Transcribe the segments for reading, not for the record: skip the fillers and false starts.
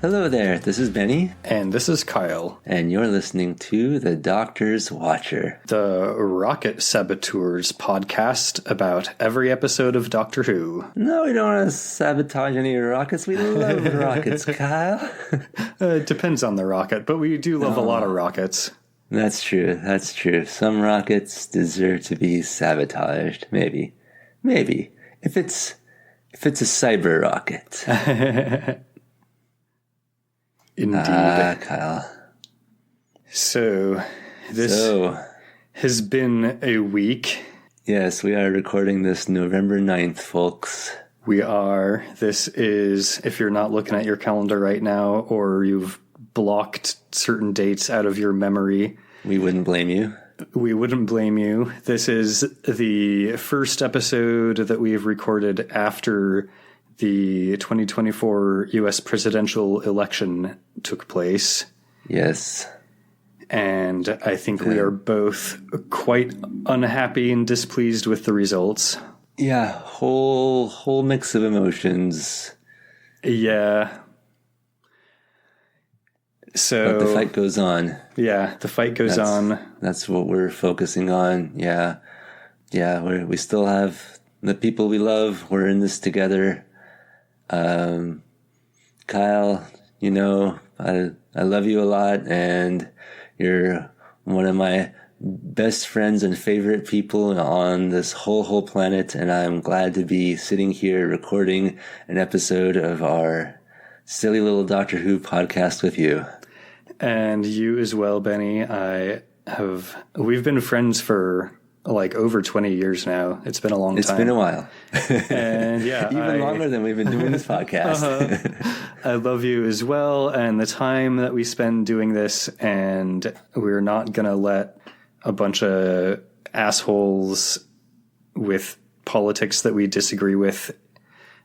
Hello there, this is Benny. And this is Kyle. And you're listening to The Doctor's Watcher, the Rocket Saboteurs podcast about every episode of Doctor Who. No, we don't want to sabotage any rockets. We love rockets, Kyle. It depends on the rocket, but we do love a lot of rockets. That's true. Some rockets deserve to be sabotaged. Maybe. If it's a cyber rocket. Indeed. Kyle. So, this has been a week. Yes, we are recording this November 9th, folks. We are. This is, if you're not looking at your calendar right now, or you've blocked certain dates out of your memory. We wouldn't blame you. We wouldn't blame you. This is the first episode that we've recorded after the 2024 U.S. presidential election took place. Yes. And I think we are both quite unhappy and displeased with the results. Yeah, whole mix of emotions. Yeah. So, but the fight goes on. Yeah, the fight goes on. That's what we're focusing on. Yeah, we still have the people we love. We're in this together. Kyle, you know, I love you a lot, and you're one of my best friends and favorite people on this whole planet, and I'm glad to be sitting here recording an episode of our silly little Doctor Who podcast with you. And you as well, Benny. We've been friends for like over 20 years now. It's been a long time. It's been a while. And yeah, even longer than we've been doing this podcast. I love you as well. And the time that we spend doing this, and we're not going to let a bunch of assholes with politics that we disagree with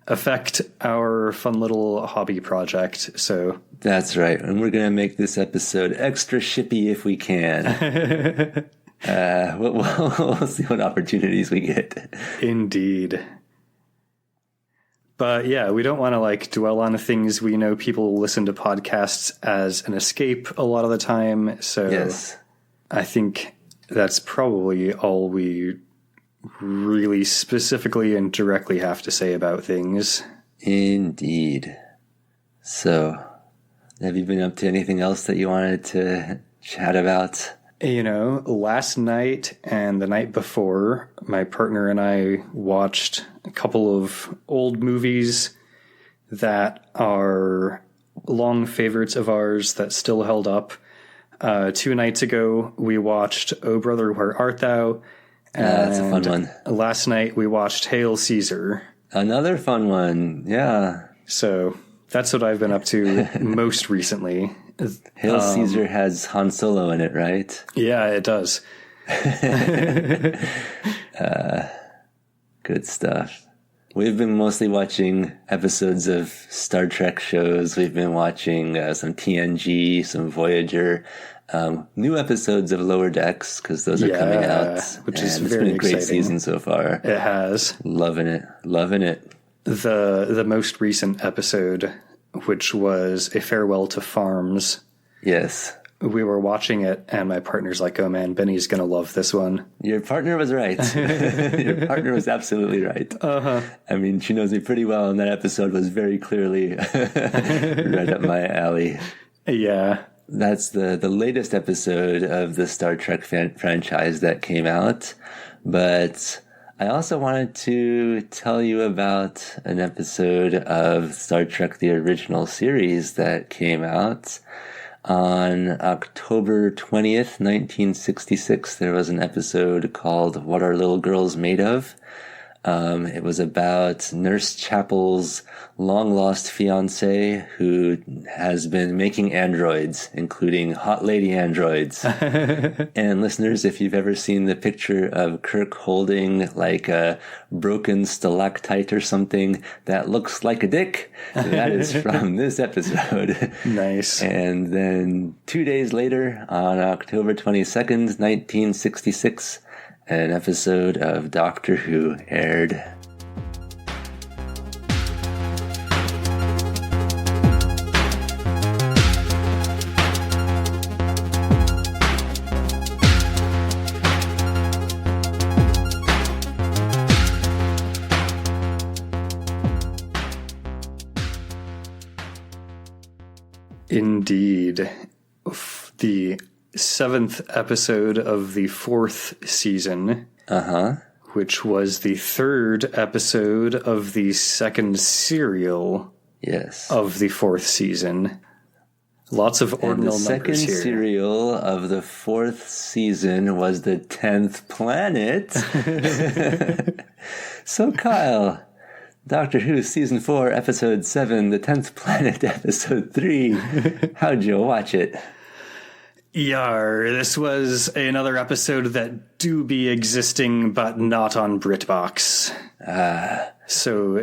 affect our fun little hobby project. So that's right. And we're going to make this episode extra shippy if we can. We'll see what opportunities we get. Indeed. But yeah, we don't want to like dwell on things. We know people listen to podcasts as an escape a lot of the time. So yes. I think that's probably all we really specifically and directly have to say about things. Indeed. So, have you been up to anything else that you wanted to chat about? You know, last night and the night before, my partner and I watched a couple of old movies that are long favorites of ours that still held up. 2 nights ago, we watched Oh Brother, Where Art Thou? And that's a fun one. Last night, we watched Hail Caesar. Another fun one, yeah. So that's what I've been up to most recently. Hail Caesar has Han Solo in it, right? Yeah, it does. Good stuff. We've been mostly watching episodes of Star Trek shows. We've been watching some TNG, some Voyager, new episodes of Lower Decks, because those are coming out. Which is it's very been a great exciting. season so far. It has. Loving it. The most recent episode, which was A Farewell to Farms. Yes. We were watching it, and my partner's like, oh man, Benny's going to love this one. Your partner was right. Your partner was absolutely right. Uh-huh. I mean, she knows me pretty well, and that episode was very clearly right up my alley. Yeah. That's the latest episode of the Star Trek franchise that came out. But I also wanted to tell you about an episode of Star Trek the Original Series that came out. On October 20th, 1966, there was an episode called What Are Little Girls Made Of? It was about Nurse Chapel's long-lost fiancé who has been making androids, including hot lady androids. And listeners, if you've ever seen the picture of Kirk holding like a broken stalactite or something that looks like a dick, that is from this episode. Nice. And then 2 days later, on October 22nd, 1966, an episode of Doctor Who aired. Indeed. The 7th episode of the 4th season. Which was the 3rd episode of the 2nd serial. Yes. Of the 4th season. Lots of ordinal numbers here. The second serial of the 4th season was the 10th planet. So, Kyle, Doctor Who Season 4, Episode 7, the 10th planet, Episode 3. How'd you watch it? Yar, this was another episode that do be existing, but not on BritBox. So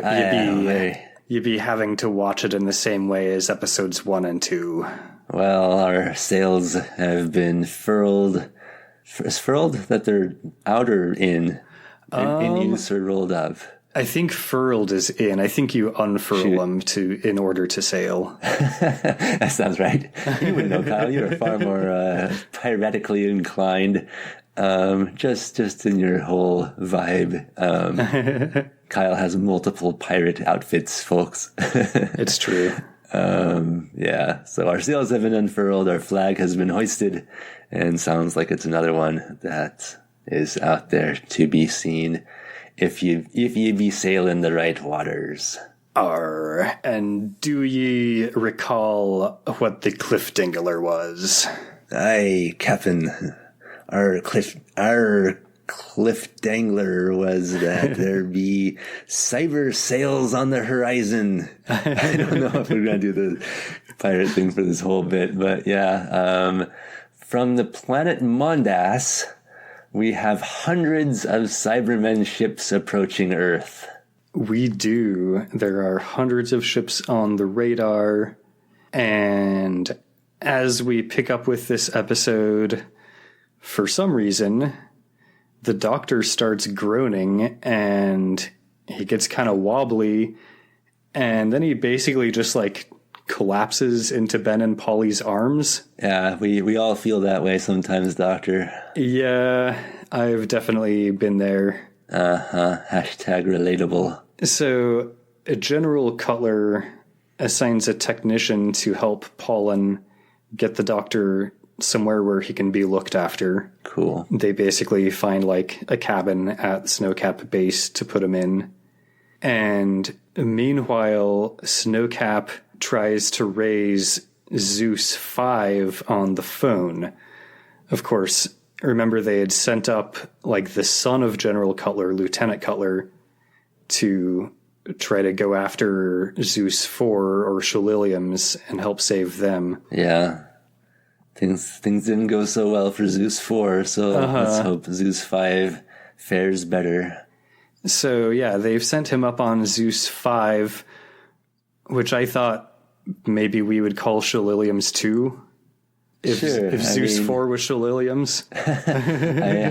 you'd be having to watch it in the same way as episodes 1 and 2. Well, our sails have been furled. Is furled that they're out or in use or rolled up? I think furled is in. I think you unfurl them in order to sail. That sounds right. You would know, Kyle. You're far more piratically inclined. Just in your whole vibe. Kyle has multiple pirate outfits, folks. It's true. Yeah. So our sails have been unfurled. Our flag has been hoisted, and sounds like it's another one that is out there to be seen. If you be sailing the right waters. And do ye recall what the Cliff Dingler was? Aye, Captain. Our cliff dangler was that there be cyber sails on the horizon. I don't know if we're going to do the pirate thing for this whole bit, but yeah. From the planet Mondas, we have hundreds of Cybermen ships approaching Earth. We do. There are hundreds of ships on the radar. And as we pick up with this episode, for some reason, the Doctor starts groaning and he gets kind of wobbly. And then he basically just collapses into Ben and Polly's arms. Yeah, we all feel that way sometimes, Doctor. Yeah, I've definitely been there. Hashtag relatable. So, General Cutler assigns a technician to help Pollen get the Doctor somewhere where he can be looked after. Cool. They basically find a cabin at the Snowcap base to put him in. And meanwhile, Snowcap tries to raise Zeus 5 on the phone. Of course, remember they had sent up the son of General Cutler, Lieutenant Cutler, to try to go after Zeus 4 or Shilliliums and help save them. Yeah. Things didn't go so well for Zeus 4, so let's hope Zeus 5 fares better. So yeah, they've sent him up on Zeus 5, which I thought maybe we would call Shilliliums 2. If Zeus 4 was Shilliliums.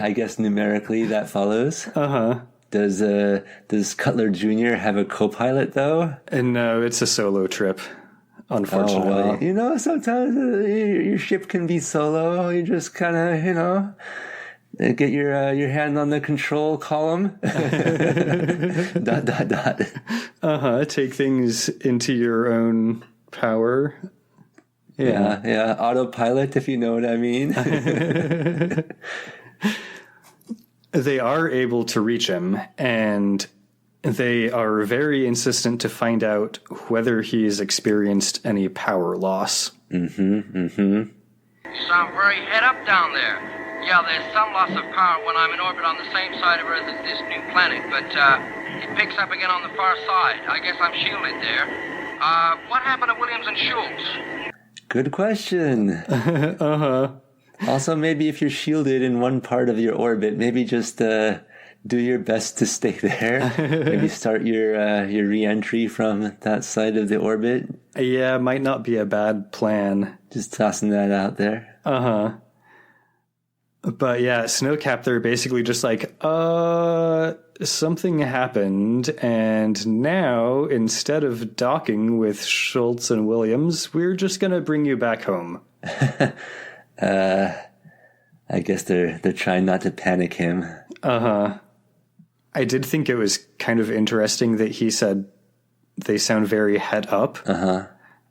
I guess numerically that follows. Does Cutler Jr. have a co-pilot, though? And no, it's a solo trip, unfortunately. Oh, well, sometimes your ship can be solo. You just kind of, get your hand on the control column. ... Take things into your own power. Yeah. Autopilot, if you know what I mean. They are able to reach him, and they are very insistent to find out whether he's experienced any power loss. You sound very head up down there. Yeah, there's some loss of power when I'm in orbit on the same side of Earth as this new planet, but it picks up again on the far side. I guess I'm shielded there. What happened to Williams and Schultz? Good question. Also, maybe if you're shielded in one part of your orbit, maybe just do your best to stay there. Maybe start your re-entry from that side of the orbit. Yeah, might not be a bad plan. Just tossing that out there. But yeah, Snowcap, they're basically just something happened, and now, instead of docking with Schultz and Williams, we're just going to bring you back home. I guess they're trying not to panic him. I did think it was kind of interesting that he said they sound very head up.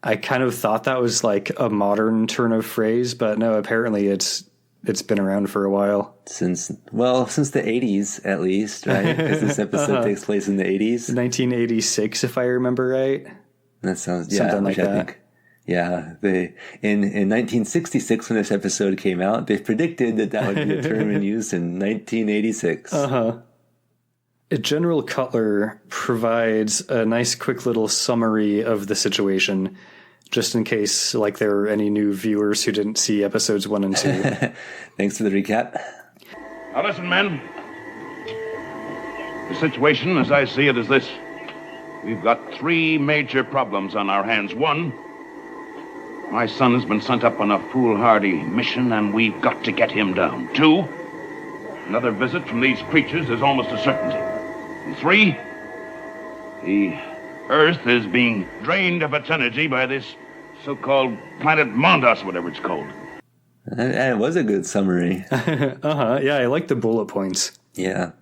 I kind of thought that was like a modern turn of phrase, but no, apparently it's been around for a while. Since the 80s, at least, right? Because this episode takes place in the 80s. 1986, if I remember right. That sounds, something like that. I think, yeah, in 1966, when this episode came out, they predicted that would be a term in use in 1986. General Cutler provides a nice quick little summary of the situation, just in case like there are any new viewers who didn't see episodes 1 and 2. Thanks for the recap. Now listen, men. The situation, as I see it, is this. We've got 3 major problems on our hands. 1, my son has been sent up on a foolhardy mission, and we've got to get him down. 2, another visit from these creatures is almost a certainty. And 3, the Earth is being drained of its energy by this so-called planet Mondas, whatever it's called. That was a good summary. Yeah, I like the bullet points. Yeah.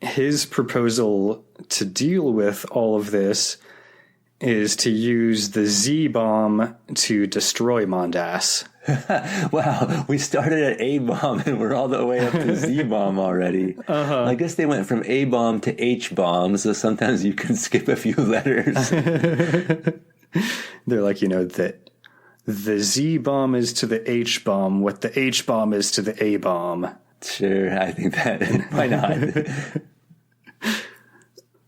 His proposal to deal with all of this is to use the Z-bomb to destroy Mondas. Wow, we started at A-bomb and we're all the way up to Z-bomb already. I guess they went from A-bomb to H-bomb, so sometimes you can skip a few letters. They're like, that the Z-bomb is to the H-bomb what the H-bomb is to the A-bomb. Sure, I think that. Why not?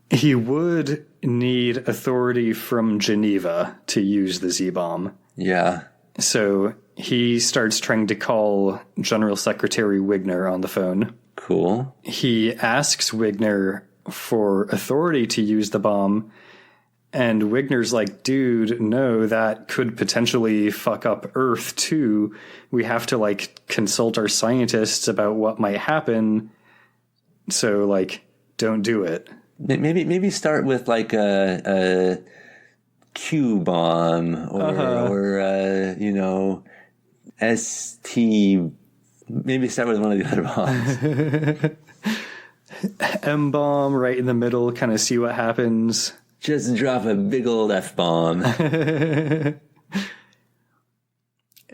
He would need authority from Geneva to use the Z-bomb. Yeah. So he starts trying to call General Secretary Wigner on the phone. Cool. He asks Wigner for authority to use the bomb, and Wigner's like, dude, no, that could potentially fuck up Earth too. We have to consult our scientists about what might happen. So don't do it. Maybe start with a Q bomb or ST. Maybe start with one of the other bombs. M bomb right in the middle, kind of see what happens. Just drop a big old F bomb.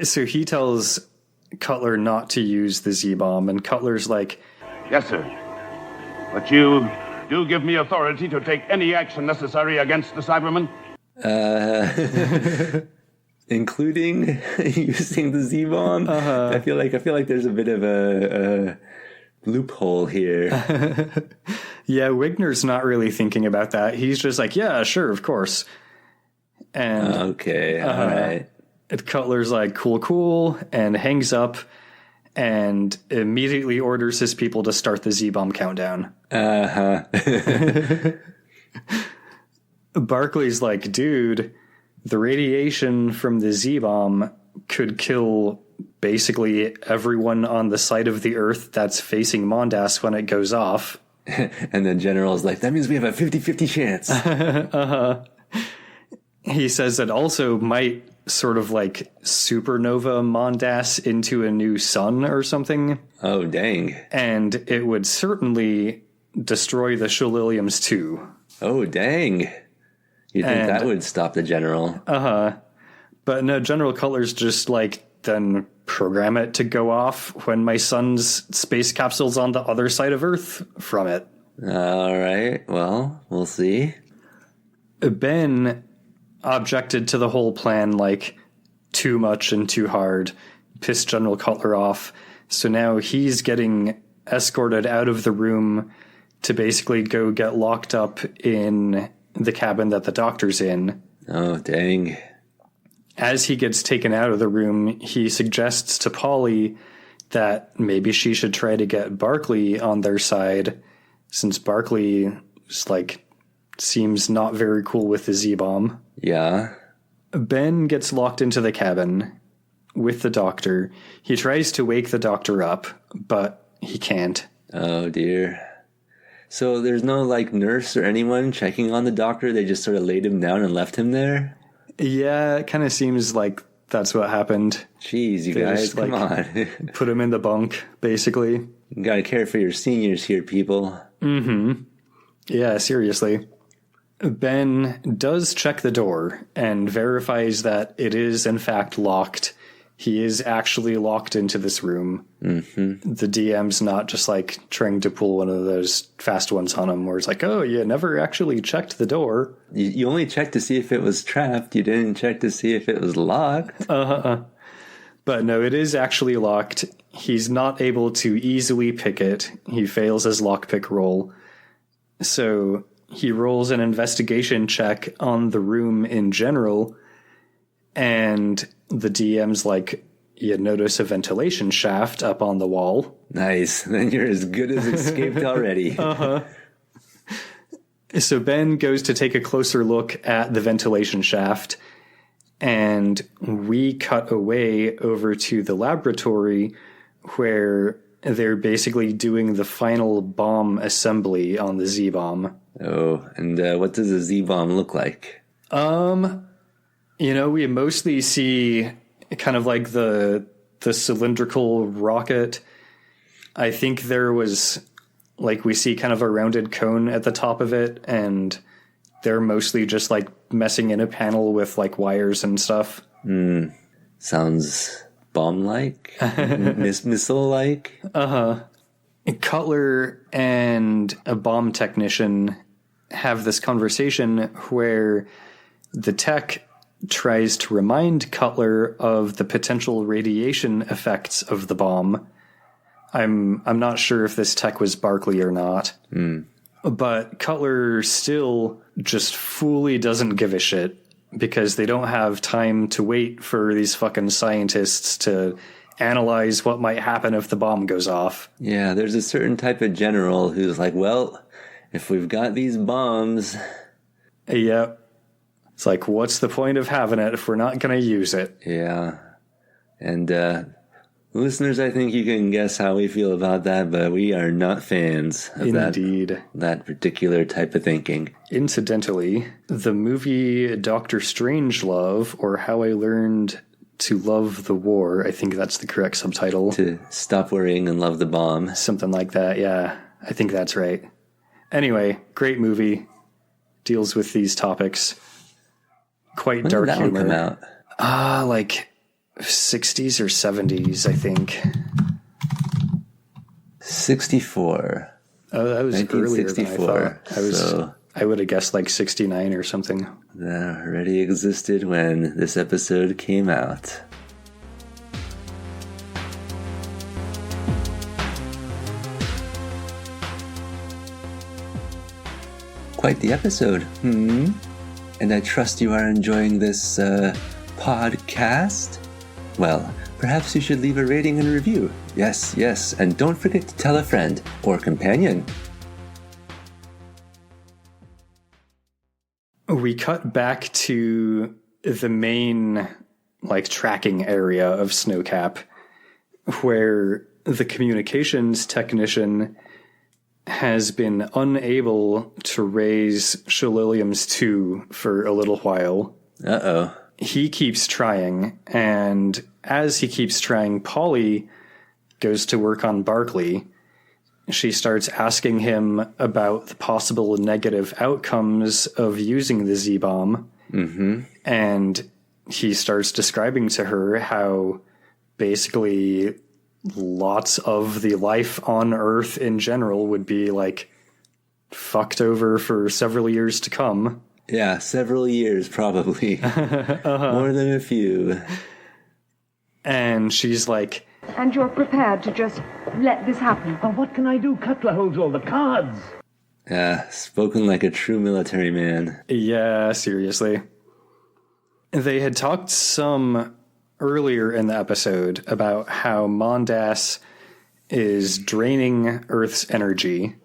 So he tells Cutler not to use the Z bomb, and Cutler's like, Yes, sir. But you do give me authority to take any action necessary against the Cybermen? Including using the Z bomb. I feel like there's a bit of a loophole here. Yeah, Wigner's not really thinking about that. He's just like, yeah, sure, of course. And okay, all right. Cutler's like, cool, and hangs up and immediately orders his people to start the Z-bomb countdown. Barclay's like, dude, the radiation from the Z-bomb could kill basically everyone on the side of the Earth that's facing Mondas when it goes off. And the general's like, that means we have a 50-50 chance. He says that also might sort of supernova Mondas into a new sun or something. Oh, dang. And it would certainly destroy the Shilliliums too. Oh, dang. You think that would stop the general? But no, General Cutler's just then program it to go off when my son's space capsule's on the other side of Earth from it. All right. Well, we'll see. Ben objected to the whole plan too much and too hard, pissed General Cutler off. So now he's getting escorted out of the room to basically go get locked up in the cabin that the doctor's in. Oh, dang. As he gets taken out of the room, he suggests to Polly that maybe she should try to get Barclay on their side, since Barclay seems not very cool with the Z-bomb. Yeah. Ben gets locked into the cabin with the doctor. He tries to wake the doctor up, but he can't. Oh, dear. So there's no nurse or anyone checking on the doctor? They just sort of laid him down and left him there? Yeah, it kind of seems like that's what happened. Jeez, you guys, come on. Put him in the bunk, basically. You gotta care for your seniors here, people. Mm-hmm. Yeah, seriously. Ben does check the door and verifies that it is in fact locked. He is actually locked into this room. Mm-hmm. The DM's not just like trying to pull one of those fast ones on him where it's like, oh, you never actually checked the door. You only checked to see if it was trapped. You didn't check to see if it was locked. But no, it is actually locked. He's not able to easily pick it. He fails his lockpick roll. So he rolls an investigation check on the room in general, and the DM's like, you notice a ventilation shaft up on the wall. Nice. Then you're as good as escaped already. So Ben goes to take a closer look at the ventilation shaft, and we cut away over to the laboratory where they're basically doing the final bomb assembly on the Z-bomb. Oh, and what does a Z-bomb look like? We mostly see kind of like the cylindrical rocket. I think there was, like, we see kind of a rounded cone at the top of it, and they're mostly just like messing in a panel with like wires and stuff. Sounds bomb-like? Missile-like? Cutler and a bomb technician have this conversation where the tech tries to remind Cutler of the potential radiation effects of the bomb. I'm not sure if this tech was Barkley or not. But Cutler still just fully doesn't give a shit because they don't have time to wait for these fucking scientists to analyze what might happen if the bomb goes off. Yeah, there's a certain type of general who's like, well, if we've got these bombs... Yep. It's like, what's the point of having it if we're not going to use it? Yeah. And, listeners, I think you can guess how we feel about that, but we are not fans of that particular type of thinking. Incidentally, the movie Dr. Strangelove, or How I Learned to Love the War, I think that's the correct subtitle. To Stop Worrying and Love the Bomb. Something like that, yeah. I think that's right. Anyway, great movie. Deals with these topics. Quite when dark did that humor. One come out? Like 60s or 70s, I think. 64. Oh, that was earlier than I thought. I would have guessed like 69 or something. That already existed when this episode came out. Quite the episode, And I trust you are enjoying this podcast. Well, perhaps you should leave a rating and review. Yes, and don't forget to tell a friend or companion. We cut back to the main, like, tracking area of Snowcap, where the communications technician has been unable to raise Shilliliums 2 for a little while. Uh-oh. He keeps trying, and as he keeps trying, Polly goes to work on Barkley. She starts asking him about the possible negative outcomes of using the Z-bomb. And he starts describing to her how basically lots of the life on Earth in general would be, like, fucked over for several years to come. Yeah, several years, probably. More than a few. And she's like... And you're prepared to just let this happen? Well, what can I do? Cutler holds all the cards. Yeah, spoken like a true military man. Yeah, seriously. They had talked some earlier in the episode about how Mondas is draining Earth's energy,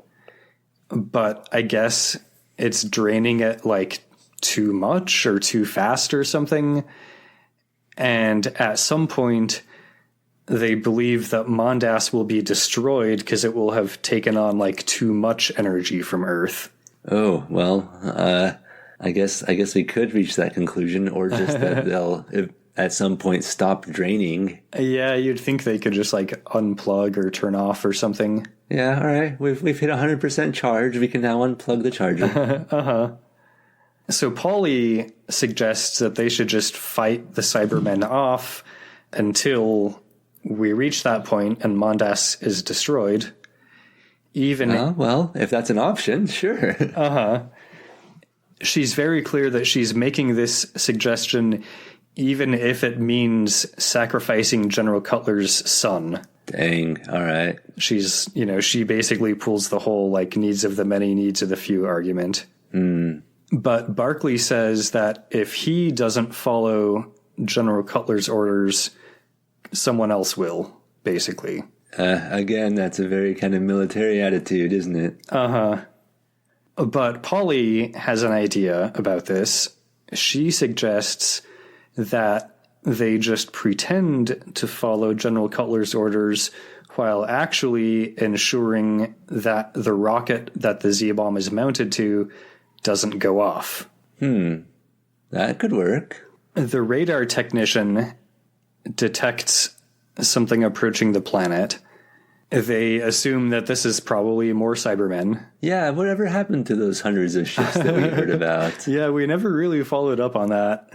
but I guess it's draining it, like, too much or too fast or something. And at some point, they believe that Mondas will be destroyed because it will have taken on, like, too much energy from Earth. Oh, well, I guess we could reach that conclusion, or just that they'll at some point stop draining. Yeah, you'd think they could just, like, unplug or turn off or something. Yeah, all right. We've hit 100% charge. We can now unplug the charger. So Polly suggests that they should just fight the Cybermen off until we reach that point and Mondas is destroyed. Well, if that's an option, sure. She's very clear that she's making this suggestion even if it means sacrificing General Cutler's son. Dang, all right. She's, she basically pulls the whole, like, needs of the many, needs of the few argument. But Barclay says that if he doesn't follow General Cutler's orders, someone else will, basically. Again, that's a very kind of military attitude, isn't it? But Polly has an idea about this. She suggests that they just pretend to follow General Cutler's orders while actually ensuring that the rocket that the Z-bomb is mounted to doesn't go off. That could work. The radar technician detects something approaching the planet. They assume that this is probably more Cybermen. Yeah, whatever happened to those hundreds of ships that we heard about? Yeah, we never really followed up on that.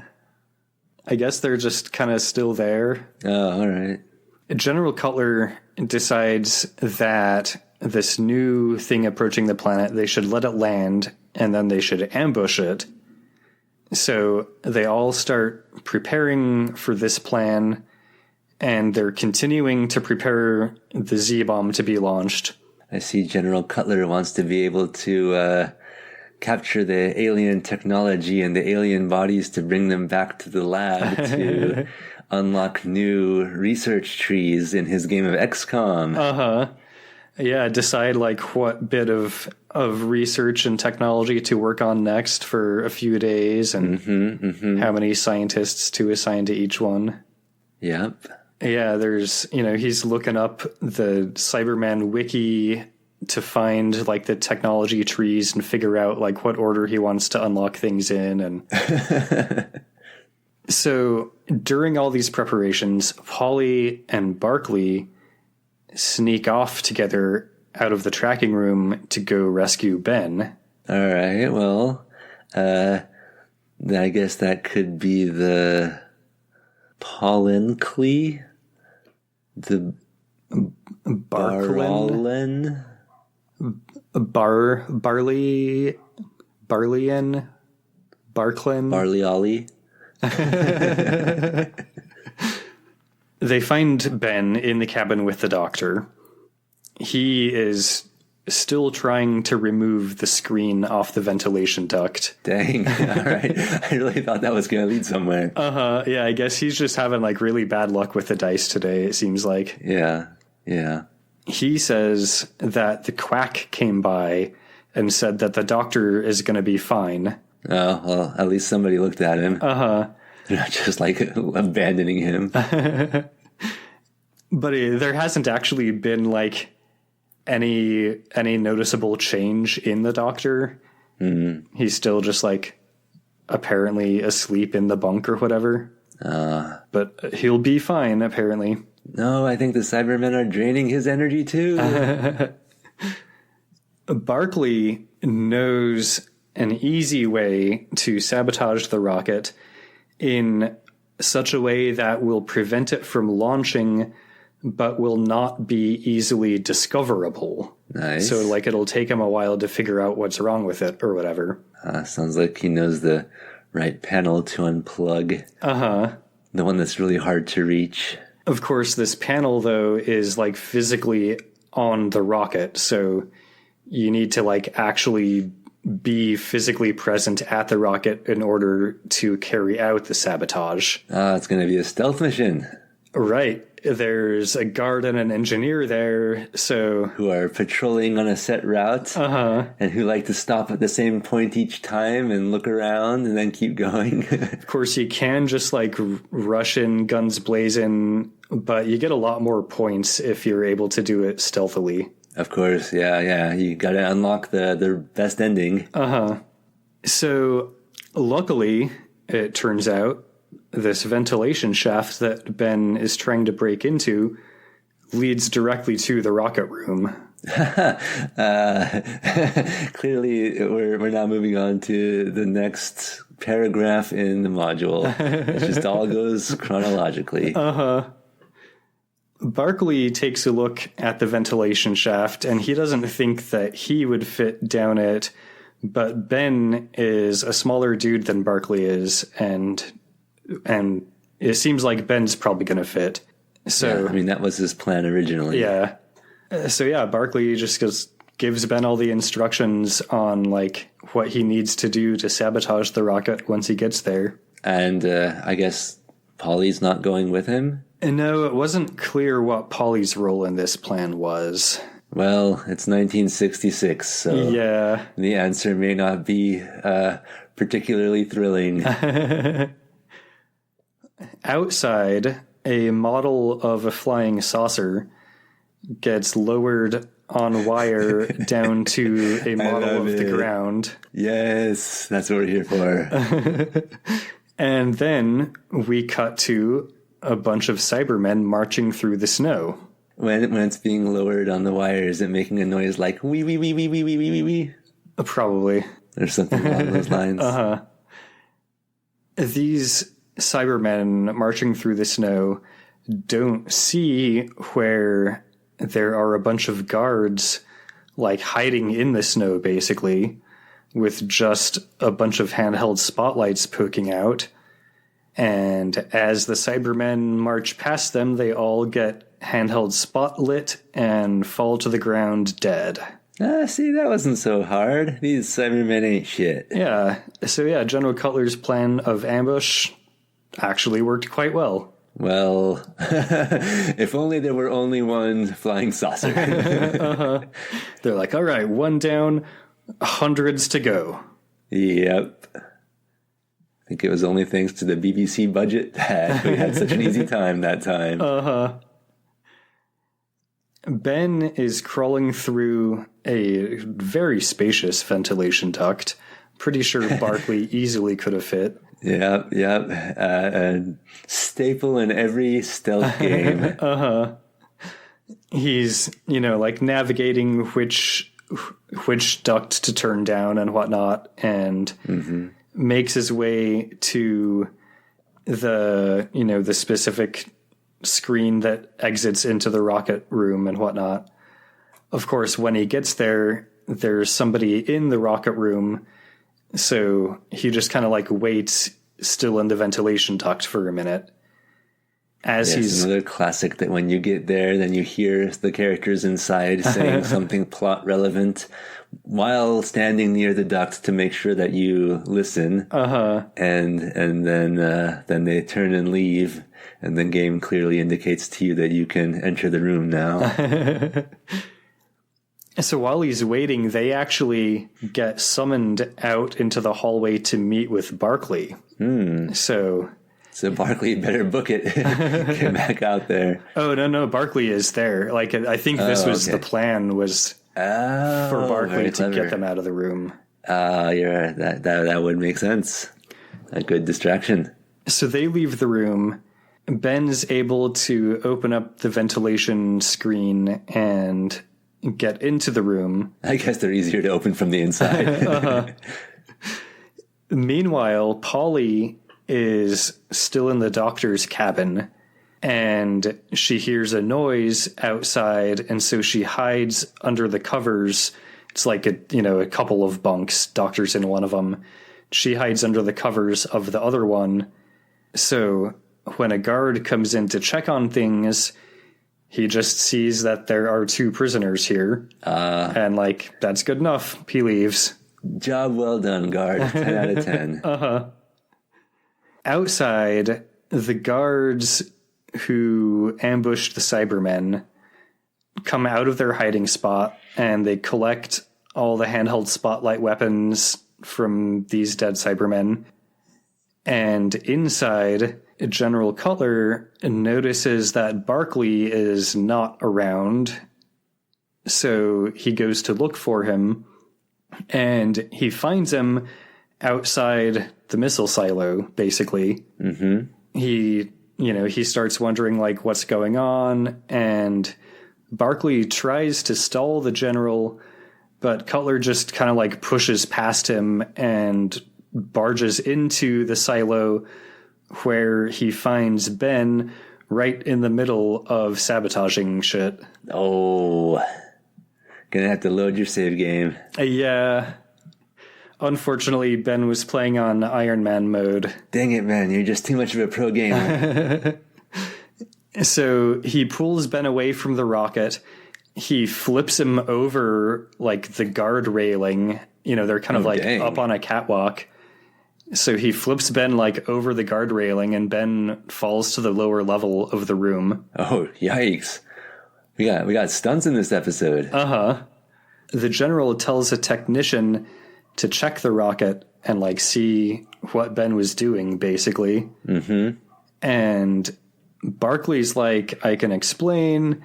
I guess they're just kind of still there. Oh, all right. General Cutler decides that this new thing approaching the planet, they should let it land, and then they should ambush it. So they all start preparing for this plan, and they're continuing to prepare the Z-bomb to be launched. I see General Cutler wants to be able to capture the alien technology and the alien bodies to bring them back to the lab to unlock new research trees in his game of XCOM. Yeah, decide like what bit of research and technology to work on next for a few days and how many scientists to assign to each one. Yep. Yeah, there's, he's looking up the Cyberman wiki to find like the technology trees and figure out like what order he wants to unlock things in. And so during all these preparations, Polly and Barclay sneak off together out of the tracking room to go rescue Ben. All right. Well, I guess that could be the Pollenclee, the Barlin. Barleyan, Barclin. Barley Ollie. They find Ben in the cabin with the doctor. He is still trying to remove the screen off the ventilation duct. Dang. All right. I really thought that was going to lead somewhere. Yeah, I guess he's just having like really bad luck with the dice today, it seems like. Yeah. He says that the quack came by and said that the doctor is going to be fine. Oh, well, at least somebody looked at him. Not just like abandoning him. But there hasn't actually been like any noticeable change in the doctor. He's still just like apparently asleep in the bunk or whatever. But he'll be fine, apparently. No, I think the Cybermen are draining his energy too. Barclay knows an easy way to sabotage the rocket in such a way that will prevent it from launching, but will not be easily discoverable. Nice. So, like, it'll take him a while to figure out what's wrong with it or whatever. Sounds like he knows the right panel to unplug. The one that's really hard to reach. Of course, this panel, though, is, like, physically on the rocket, so you need to, like, actually be physically present at the rocket in order to carry out the sabotage. It's going to be a stealth mission. Right. There's a guard and an engineer there, so... Who are patrolling on a set route. And who like to stop at the same point each time and look around and then keep going. Of course, you can just, like, rush in, guns blazing, but you get a lot more points if you're able to do it stealthily. Of course, yeah. You got to unlock the best ending. So, luckily, it turns out, this ventilation shaft that Ben is trying to break into leads directly to the rocket room. Clearly, we're now moving on to the next paragraph in the module. It just all goes chronologically. Barkley takes a look at the ventilation shaft, and he doesn't think that he would fit down it, but Ben is a smaller dude than Barkley is, and it seems like Ben's probably going to fit. So yeah, I mean, that was his plan originally. Yeah. Barkley just gives Ben all the instructions on like what he needs to do to sabotage the rocket once he gets there. And I guess Polly's not going with him? And no, it wasn't clear what Polly's role in this plan was. Well, it's 1966, so yeah, the answer may not be particularly thrilling. Outside, a model of a flying saucer gets lowered on wire down to a model of the ground. Yes, that's what we're here for. And then we cut to a bunch of Cybermen marching through the snow. When it's being lowered on the wire, is it making a noise like wee wee wee wee wee wee wee wee wee? Probably. Or something along those lines. These Cybermen marching through the snow don't see where there are a bunch of guards like hiding in the snow, basically, with just a bunch of handheld spotlights poking out. And as the Cybermen march past them, they all get handheld spotlit and fall to the ground dead. See, that wasn't so hard. These Cybermen ain't shit. Yeah. So yeah, General Cutler's plan of ambush actually worked quite well. Well, if only there were only one flying saucer. They're like, all right, one down, hundreds to go. Yep. I think it was only thanks to the BBC budget that we had such an easy time that time. Ben is crawling through a very spacious ventilation duct. Pretty sure Barkley easily could have fit. Yep. A staple in every stealth game. He's, like navigating which duct to turn down and whatnot, and makes his way to the specific screen that exits into the rocket room and whatnot. Of course, when he gets there, there's somebody in the rocket room, so he just kind of like waits still in the ventilation duct for a minute. He's another classic that when you get there, then you hear the characters inside saying something plot relevant while standing near the duct to make sure that you listen. And then they turn and leave, and the game clearly indicates to you that you can enter the room now. So while he's waiting, they actually get summoned out into the hallway to meet with Barkley. So Barkley better book it. Get back out there. Oh, no, Barkley is there. Like, I think this was the plan, was for Barkley to get them out of the room. That would make sense. A good distraction. So they leave the room. Ben's able to open up the ventilation screen and get into the room. I guess they're easier to open from the inside. Meanwhile, Polly is still in the doctor's cabin, and she hears a noise outside, and so she hides under the covers. It's like a couple of bunks, doctor's in one of them. She hides under the covers of the other one. So when a guard comes in to check on things, he just sees that there are two prisoners here. And that's good enough. He leaves. Job well done, guard. 10 out of 10. Outside, the guards who ambushed the Cybermen come out of their hiding spot, and they collect all the handheld spotlight weapons from these dead Cybermen. And inside, General Cutler notices that Barkley is not around, so he goes to look for him, and he finds him outside the missile silo, basically. He starts wondering, what's going on, and Barclay tries to stall the general, but Cutler just kind of like pushes past him and barges into the silo, where he finds Ben right in the middle of sabotaging shit. Oh, gonna have to load your save game. Yeah. Unfortunately, Ben was playing on Iron Man mode. Dang it, man, you're just too much of a pro gamer. So he pulls Ben away from the rocket. He flips him over like the guard railing. You know, they're kind of like dang. up on a catwalk. So he flips Ben like over the guard railing, and Ben falls to the lower level of the room. Oh, yikes. We got stunts in this episode. The general tells a technician to check the rocket and like see what Ben was doing, basically. Mm-hmm. And Barclay's like, I can explain.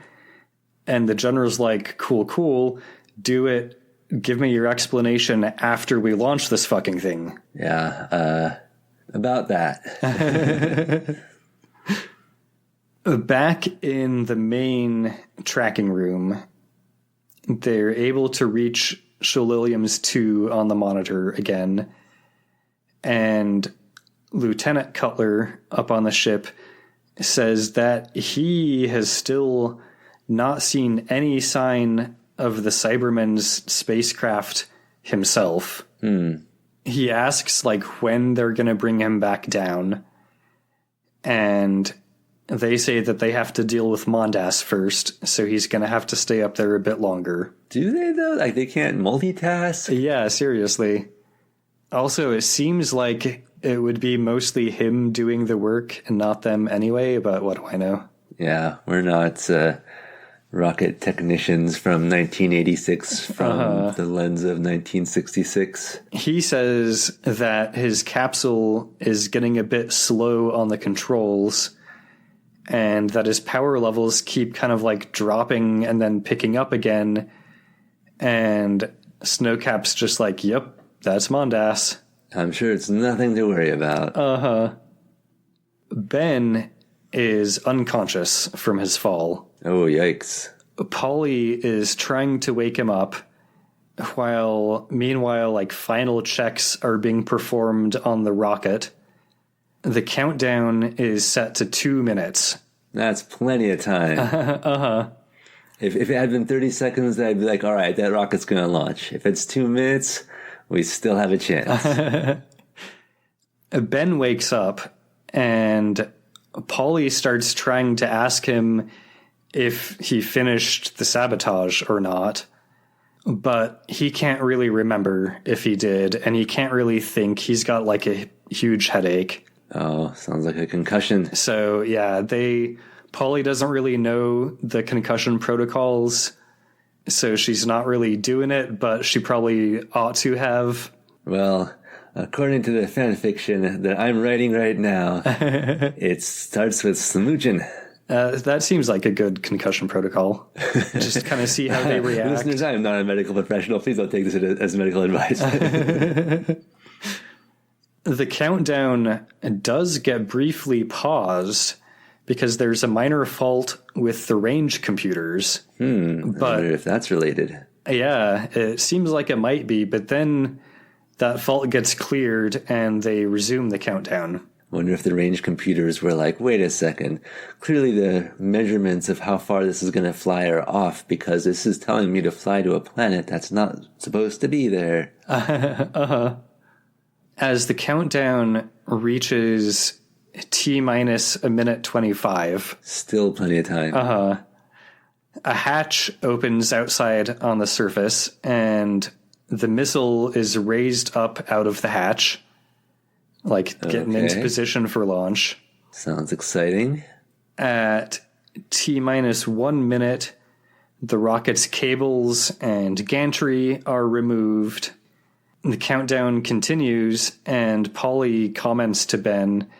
And the general's like, cool, do it. Give me your explanation after we launch this fucking thing. Yeah, about that. Back in the main tracking room, they're able to reach Sholilium's 2 on the monitor again. And Lieutenant Cutler up on the ship says that he has still not seen any sign of the Cybermen's spacecraft himself. He asks like when they're going to bring him back down, and they say that they have to deal with Mondas first, so he's going to have to stay up there a bit longer. Do they, though? Like, they can't multitask? Yeah, seriously. Also, it seems like it would be mostly him doing the work and not them anyway, but what do I know? Yeah, we're not rocket technicians from 1986 from the lens of 1966. He says that his capsule is getting a bit slow on the controls, and that his power levels keep kind of like dropping and then picking up again. And Snowcap's just like, yep, that's Mondas. I'm sure it's nothing to worry about. Ben is unconscious from his fall. Oh, yikes. Polly is trying to wake him up, while meanwhile, like, final checks are being performed on the rocket. The countdown is set to 2 minutes. That's plenty of time. If it had been 30 seconds, I'd be like, all right, that rocket's going to launch. If it's 2 minutes, we still have a chance. Ben wakes up, and Polly starts trying to ask him if he finished the sabotage or not, but he can't really remember if he did, and he can't really think. He's got like a huge headache. Oh, sounds like a concussion. So yeah, Polly doesn't really know the concussion protocols, so she's not really doing it, but she probably ought to have. Well, according to the fan fiction that I'm writing right now, it starts with smooching. That seems like a good concussion protocol. Just kind of see how they react. Listeners, I am not a medical professional. Please don't take this as medical advice. The countdown does get briefly paused because there's a minor fault with the range computers. I wonder if that's related. Yeah, it seems like it might be, but then that fault gets cleared and they resume the countdown. Wonder if the range computers were like, wait a second, clearly the measurements of how far this is going to fly are off because this is telling me to fly to a planet that's not supposed to be there. As the countdown reaches T-minus a minute 25. Still plenty of time. A hatch opens outside on the surface, and the missile is raised up out of the hatch, like getting into position for launch. Sounds exciting. At T-minus 1 minute, the rocket's cables and gantry are removed. The countdown continues, and Polly comments to Ben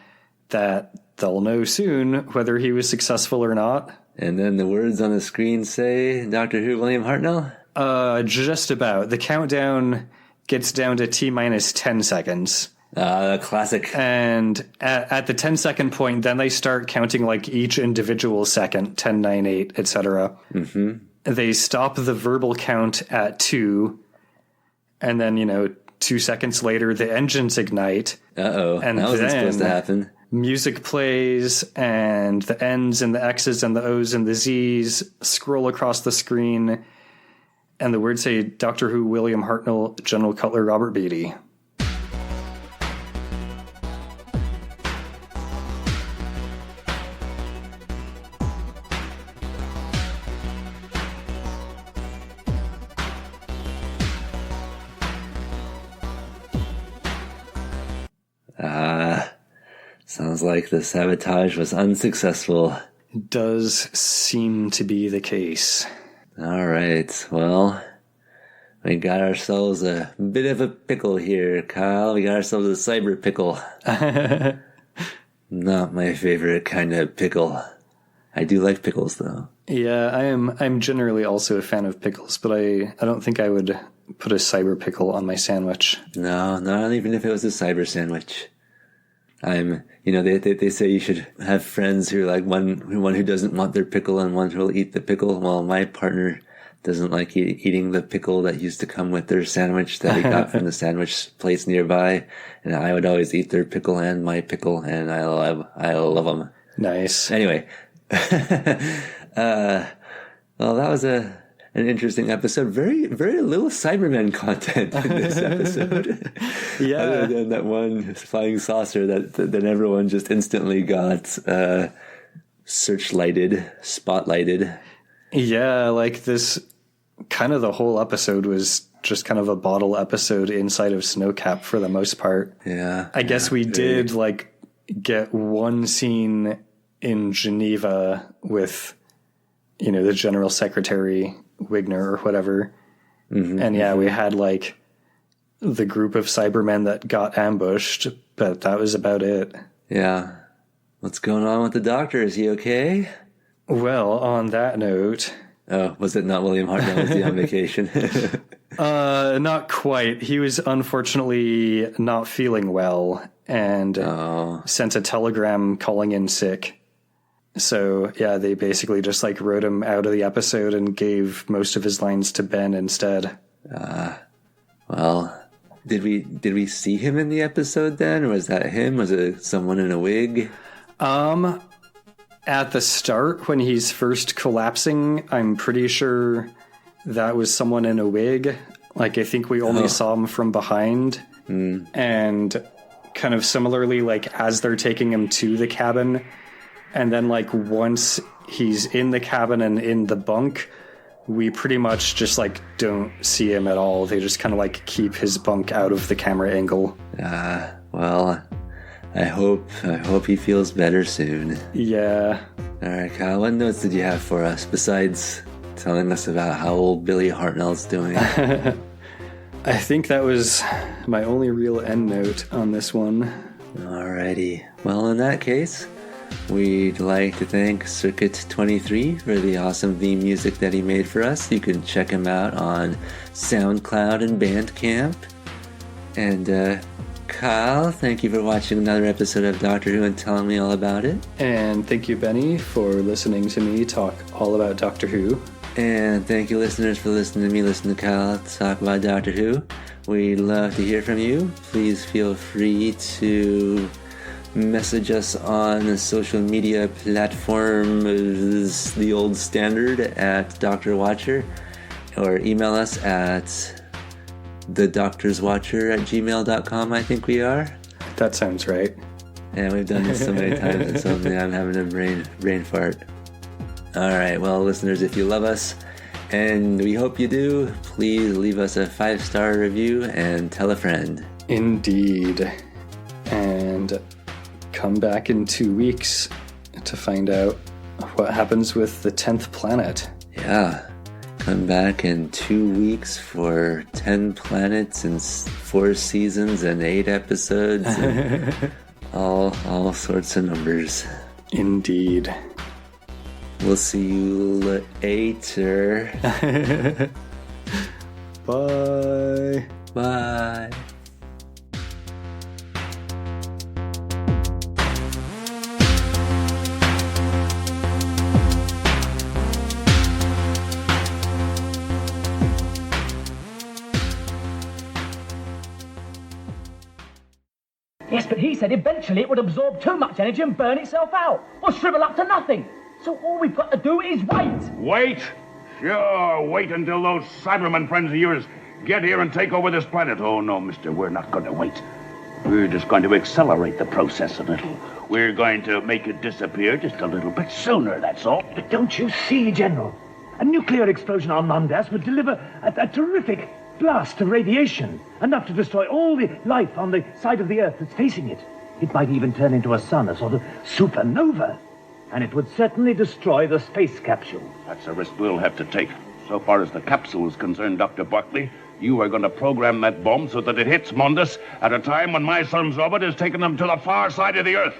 that they'll know soon whether he was successful or not. And then the words on the screen say, Doctor Who, William Hartnell? Just about. The countdown gets down to T-minus 10 seconds, Classic. And at the 10-second point, then they start counting like each individual second, 10, 9, 8, etc. Mm-hmm. They stop the verbal count at 2, and then, 2 seconds later, the engines ignite. Uh-oh, and that wasn't supposed to happen. Music plays, and the N's and the X's and the O's and the Z's scroll across the screen, and the words say, Doctor Who, William Hartnell, General Cutler, Robert Beatty. Sounds like the sabotage was unsuccessful. Does seem to be the case. All right, well, we got ourselves a bit of a pickle here, Kyle. We got ourselves a cyber pickle. Not my favorite kind of pickle. I do like pickles, though. Yeah, I'm generally also a fan of pickles, but I don't think I would put a cyber pickle on my sandwich. No, not even if it was a cyber sandwich. They say you should have friends who are like one who doesn't want their pickle and one who will eat the pickle. Well, my partner doesn't like eating the pickle that used to come with their sandwich that he got from the sandwich place nearby. And I would always eat their pickle and my pickle, and I love them. Nice. Anyway, well, that was an interesting episode. Very, very little Cybermen content in this episode. Yeah. Other than that one flying saucer that everyone just instantly got spotlighted. Yeah, like this, kind of the whole episode was just kind of a bottle episode inside of Snowcap for the most part. Yeah. I guess we did like get one scene in Geneva with, the General Secretary Wigner or whatever. Mm-hmm, and yeah, we had like the group of Cybermen that got ambushed, but that was about it. Yeah. What's going on with the Doctor? Is he okay? Well, on that note... Oh, was it not William Hartnell? Was he on vacation? Not quite. He was unfortunately not feeling well and sent a telegram calling in sick. So, yeah, they basically just like wrote him out of the episode and gave most of his lines to Ben instead. Well, did we see him in the episode then? Or was that him? Was it someone in a wig? At the start, when he's first collapsing, I'm pretty sure that was someone in a wig. Like, I think we only saw him from behind. Mm. And kind of similarly, like, as they're taking him to the cabin, and then, like, once he's in the cabin and in the bunk, we pretty much just, like, don't see him at all. They just kind of, like, keep his bunk out of the camera angle. Well, I hope he feels better soon. Yeah. All right, Kyle, what notes did you have for us, besides telling us about how old Billy Hartnell's doing? I think that was my only real end note on this one. Alrighty. Well, in that case, we'd like to thank Circuit 23 for the awesome theme music that he made for us. You can check him out on SoundCloud and Bandcamp. And Kyle, thank you for watching another episode of Doctor Who and telling me all about it. And thank you, Benny, for listening to me talk all about Doctor Who. And thank you, listeners, for listening to me listen to Kyle talk about Doctor Who. We'd love to hear from you. Please feel free to message us on the social media platforms, the old standard, at Dr. Watcher, or email us at thedoctorswatcher@gmail.com, I think we are. That sounds right. And we've done this so many times, and suddenly I'm having a brain fart. Alright, well, listeners, if you love us, and we hope you do, please leave us a 5-star review and tell a friend. Indeed. And come back in 2 weeks to find out what happens with the 10th planet. Yeah. Come back in 2 weeks for 10 planets and 4 seasons and 8 episodes. And all sorts of numbers. Indeed. We'll see you later. Bye. Bye. he said eventually it would absorb too much energy and burn itself out, or shrivel up to nothing. So all we've got to do is wait. Wait? Sure, wait until those Cybermen friends of yours get here and take over this planet. Oh, no, mister, we're not going to wait. We're just going to accelerate the process a little. We're going to make it disappear just a little bit sooner, that's all. But don't you see, General? A nuclear explosion on Mondas would deliver a terrific blast of radiation, enough to destroy all the life on the side of the Earth that's facing it. It might even turn into a sun, a sort of supernova. And it would certainly destroy the space capsule. That's a risk we'll have to take. So far as the capsule is concerned, Dr. Buckley, you are going to program that bomb so that it hits Mondas at a time when my son's orbit has taken them to the far side of the Earth.